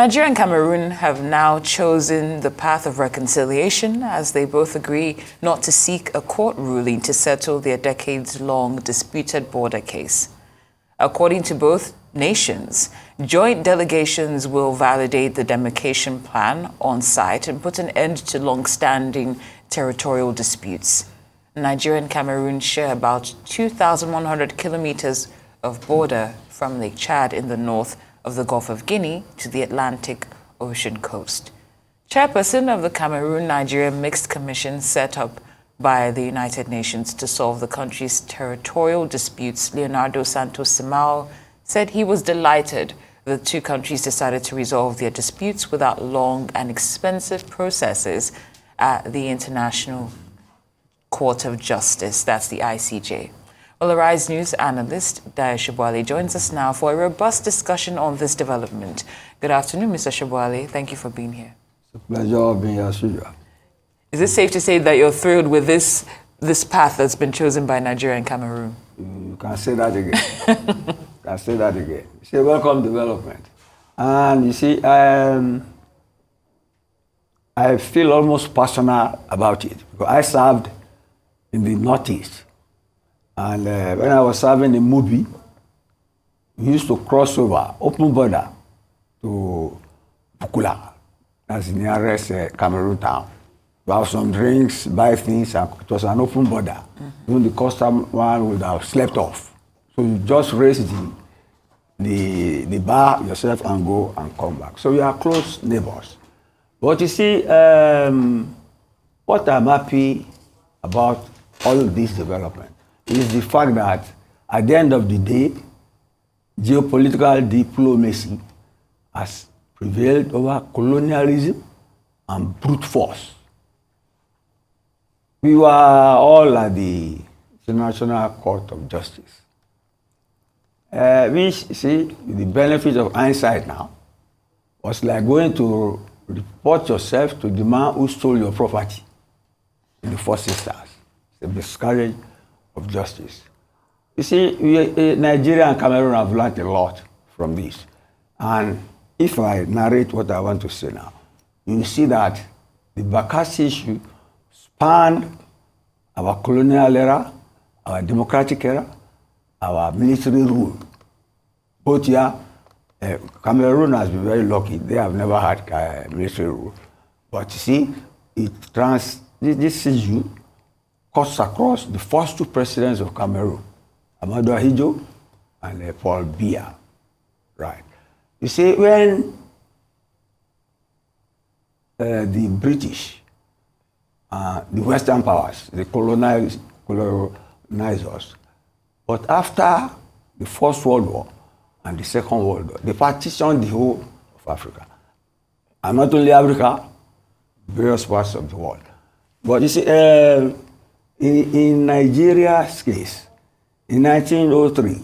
Nigeria and Cameroon have now chosen the path of reconciliation as they both agree not to seek a court ruling to settle their decades-long disputed border case. According to both nations, joint delegations will validate the demarcation plan on site and put an end to long-standing territorial disputes. Nigeria and Cameroon share about 2,100 kilometers of border from Lake Chad in the north of the Gulf of Guinea to the Atlantic Ocean coast. Chairperson of the Cameroon-Nigeria Mixed Commission set up by the United Nations to solve the country's territorial disputes, Leonardo Santos Simao, said he was delighted the two countries decided to resolve their disputes without long and expensive processes at the International Court of Justice, that's the ICJ. Well, Arise News analyst Dayo Sobowale joins us now for a robust discussion on this development. Good afternoon, Mr. Sobowale. Thank you for being here. It's a pleasure being here, Suja. Is it safe to say that you're thrilled with this path that's been chosen by Nigeria and Cameroon? You can say that again. It's a welcome development. And you see, I feel almost personal about it because I served in the Northeast. And when I was serving in Mubi, we used to cross over, open border to Bukula. That's the nearest Cameroon town. We have some drinks, buy things, and it was an open border. Even the custom one would have slept off. So you just raise the bar yourself and go and come back. So we are close neighbors. But you see, what I'm happy about all of this development is the fact that at the end of the day, geopolitical diplomacy has prevailed over colonialism and brute force. We were all at the International Court of Justice. We see the benefit of hindsight now was like going to report yourself to the man who stole your property in the first instance. It's a miscarriage of justice. You see, Nigeria and Cameroon have learned a lot from this. And if I narrate what I want to say now, you see that the Bakassi issue spanned our colonial era, our democratic era, our military rule. Both here, Cameroon has been very lucky. They have never had military rule. But you see, this issue cuts across the first two presidents of Cameroon, Amadou Ahidjo and Paul Biya. Right. You see, when the British, the Western powers, the colonizers, but after the First World War and the Second World War, they partitioned the whole of Africa. And not only Africa, various parts of the world. But you see, in Nigeria's case, in 1903,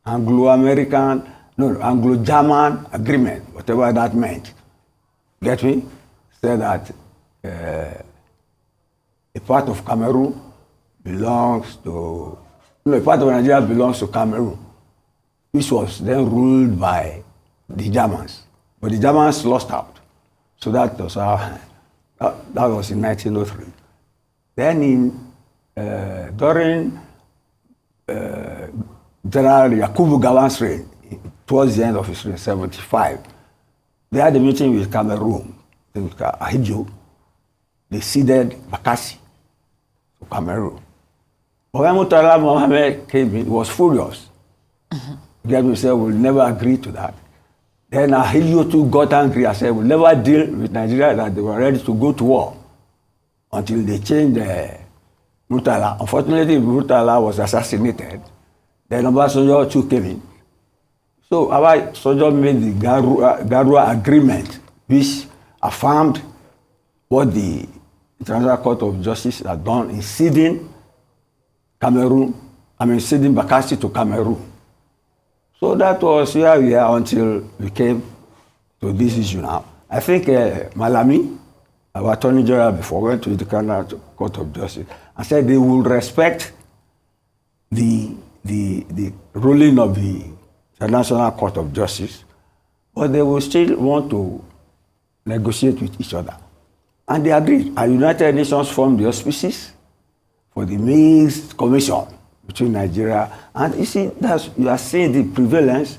Anglo-German agreement, whatever that meant, get me, said that a part of Cameroon belongs to, a part of Nigeria belongs to Cameroon, which was then ruled by the Germans. But the Germans lost out. So that was that was in 1903. Then during General Yakubu Gowon's reign, towards the end of his reign, 1975, they had a meeting with Cameroon, with Ahidjo. They ceded Bakassi to Cameroon. But when Murtala Mohammed came in, he was furious. He said, we'll never agree to that. Then Ahidjo too got angry and said, we'll never deal with Nigeria, that they were ready to go to war until they changed Murtala. Unfortunately, Murtala was assassinated. Then Obasanjo too came in. So Obasanjo made the Garua Agreement, which affirmed what the International Court of Justice had done in ceding ceding Bakassi to Cameroon. So that was where we are until we came to this issue now. I think Malami, our Attorney General before, went to the International Court of Justice and said they will respect the ruling of the International Court of Justice but they will still want to negotiate with each other. And they agreed. And United Nations formed the auspices for the mixed commission between Nigeria. And you see, you are seeing the prevalence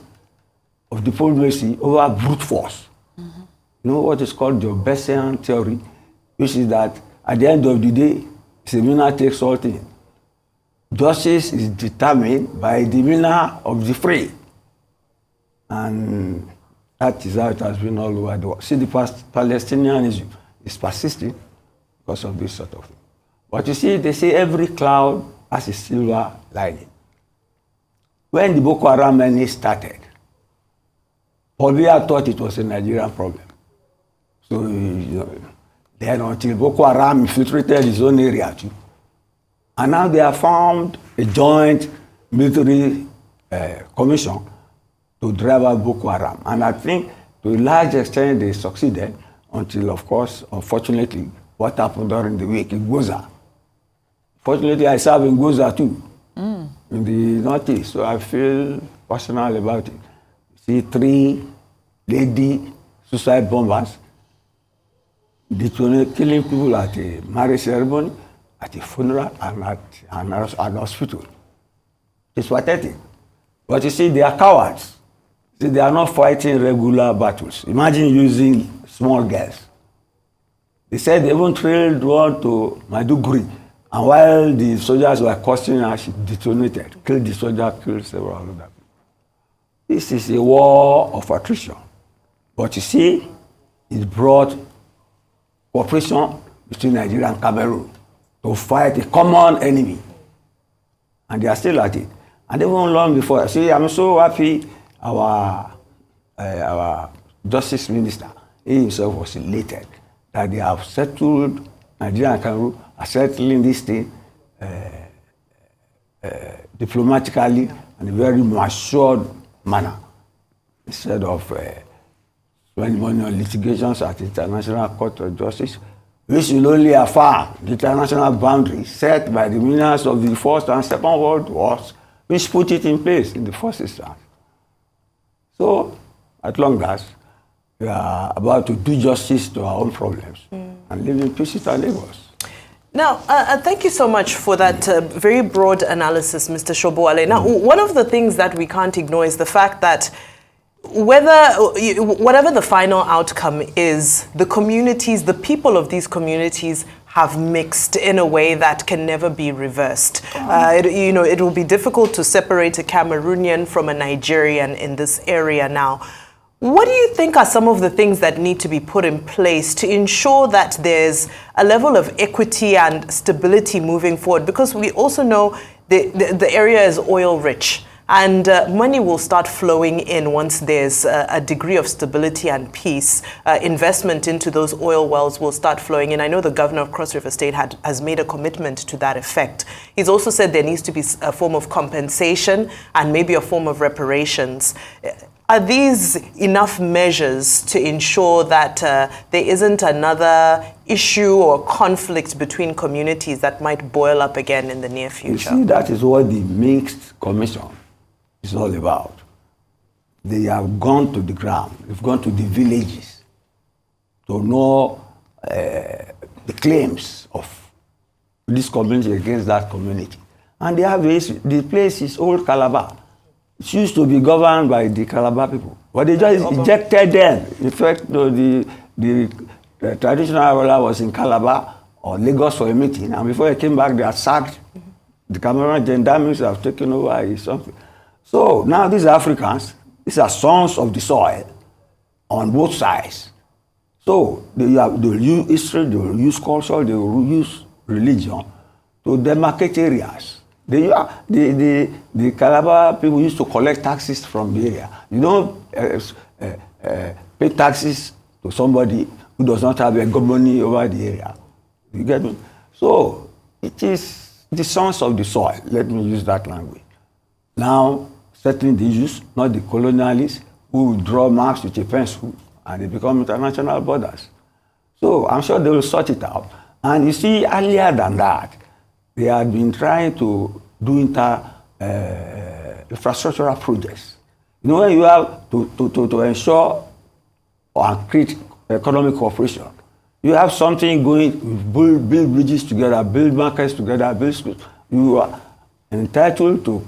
of diplomacy over brute force. Mm-hmm. You know what is called the Bayesian theory, which is that at the end of the day, the winner takes all things. Justice is determined by the winner of the fray. And that is how it has been all over the world. See, the Palestinian issue is persisting because of this sort of thing. But you see, they say every cloud has a silver lining. When the Boko Haram menace started, Bolivia thought it was a Nigerian problem. So, then until Boko Haram infiltrated his own area too. And now they have formed a joint military commission to drive out Boko Haram. And I think to a large extent they succeeded until, of course, unfortunately, what happened during the week in Goza. Fortunately, I serve in Goza too, in the Northeast, so I feel personal about it. See 3 lady suicide bombers killing people at a marriage ceremony, at a funeral, and at an hospital. It's pathetic. But you see, they are cowards. See, they are not fighting regular battles. Imagine using small girls. They said they even trailed one to Maiduguri, and while the soldiers were cursing her, she detonated, killed the soldier, killed several other people. This is a war of attrition. But you see, it brought cooperation between Nigeria and Cameroon to fight a common enemy. And they are still at it. And even long before, see, I'm so happy our Justice Minister, he himself was elated that they have settled, Nigeria and Cameroon are settling this thing diplomatically in a very matured manner, instead of spending money on litigations at the International Court of Justice, which will only affirm the international boundaries set by the winners of the First and Second World Wars, which put it in place in the first instance. So, at long last, we are about to do justice to our own problems and live in peace with our neighbors. Now, thank you so much for that very broad analysis, Mr. Sobowale. Now, one of the things that we can't ignore is the fact that whatever the final outcome is, the communities, the people of these communities have mixed in a way that can never be reversed. It will be difficult to separate a Cameroonian from a Nigerian in this area now. What do you think are some of the things that need to be put in place to ensure that there's a level of equity and stability moving forward? Because we also know the area is oil rich, and money will start flowing in once there's a degree of stability and peace. Investment into those oil wells will start flowing in. I know the governor of Cross River State has made a commitment to that effect. He's also said there needs to be a form of compensation and maybe a form of reparations. Are these enough measures to ensure that there isn't another issue or conflict between communities that might boil up again in the near future? You see, that is what the mixed commission is all about. They have gone to the ground, they've gone to the villages to know the claims of this community against that community. And they have the place is old Calabar. It used to be governed by the Calabar people, but they just ejected them. In fact, the traditional ruler was in Calabar or Lagos for a meeting, and before he came back, they had sacked. The Cameroon gendarmes have taken over something. So now these Africans, these are sons of the soil on both sides. So they will use history, they will use culture, they will use religion to demarcate areas. The Calabar people used to collect taxes from the area. You don't pay taxes to somebody who does not have hegemony over the area. You get me? So it is the sons of the soil. Let me use that language. Now, settling the issues, not the colonialists who will draw marks with a pencil and they become international borders. So I'm sure they will sort it out. And you see, earlier than that, they had been trying to do infrastructural projects. You know, when you have to ensure and create economic cooperation, you have something going, build bridges together, build markets together, build schools. You are entitled to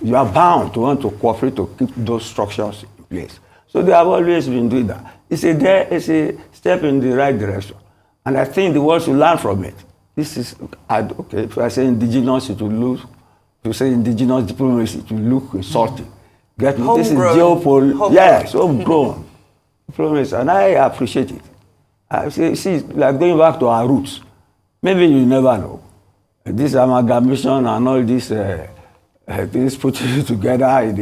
you are bound to want to cooperate to keep those structures in place. So they have always been doing that. It's a step in the right direction. And I think the world should learn from it. This is, okay, if I say indigenous, it will look, if you say indigenous diplomacy, it will look insulting. Get me? This is geopolitics. Yes, homegrown diplomacy, and I appreciate it. I see, like going back to our roots. Maybe you never know. This amalgamation and all this, things put together,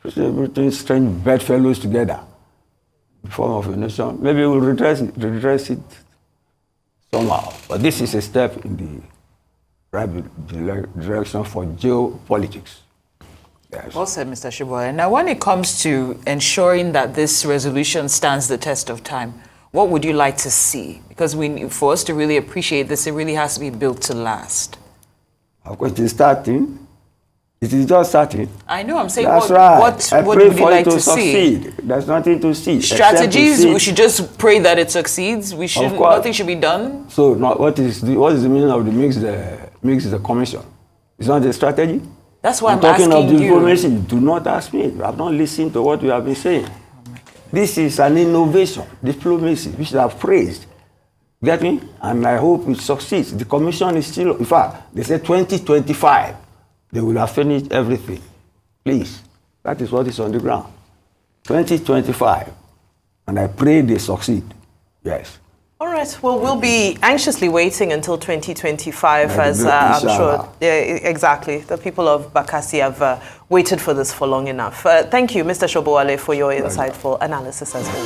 putting strange bedfellows together, in the form of a nation. Maybe we'll redress it somehow. But this is a step in the right direction for geopolitics. Yes. Well said, Mr. Sobowale. Now, when it comes to ensuring that this resolution stands the test of time, what would you like to see? Because for us to really appreciate this, it really has to be built to last. Of course, it is starting. It is just starting. I know, I'm saying, That's what right. would you like to see? There's nothing to see. Strategies, we should just pray that it succeeds. Nothing should be done. So what is the meaning of the mix the commission? It's not a strategy? That's why I'm talking asking of diplomacy. Do not ask me. I have not listened to what you have been saying. This is an innovation, diplomacy, which I have praised. Get me? And I hope it succeeds. The commission is still, in fact, they say 2025. They will have finished everything. Please. That is what is on the ground. 2025. And I pray they succeed. Yes. All right. Well, we'll be anxiously waiting until 2025, as I'm sure. Yeah, exactly. The people of Bakassi have waited for this for long enough. Thank you, Mr. Sobowale, for your insightful analysis as well.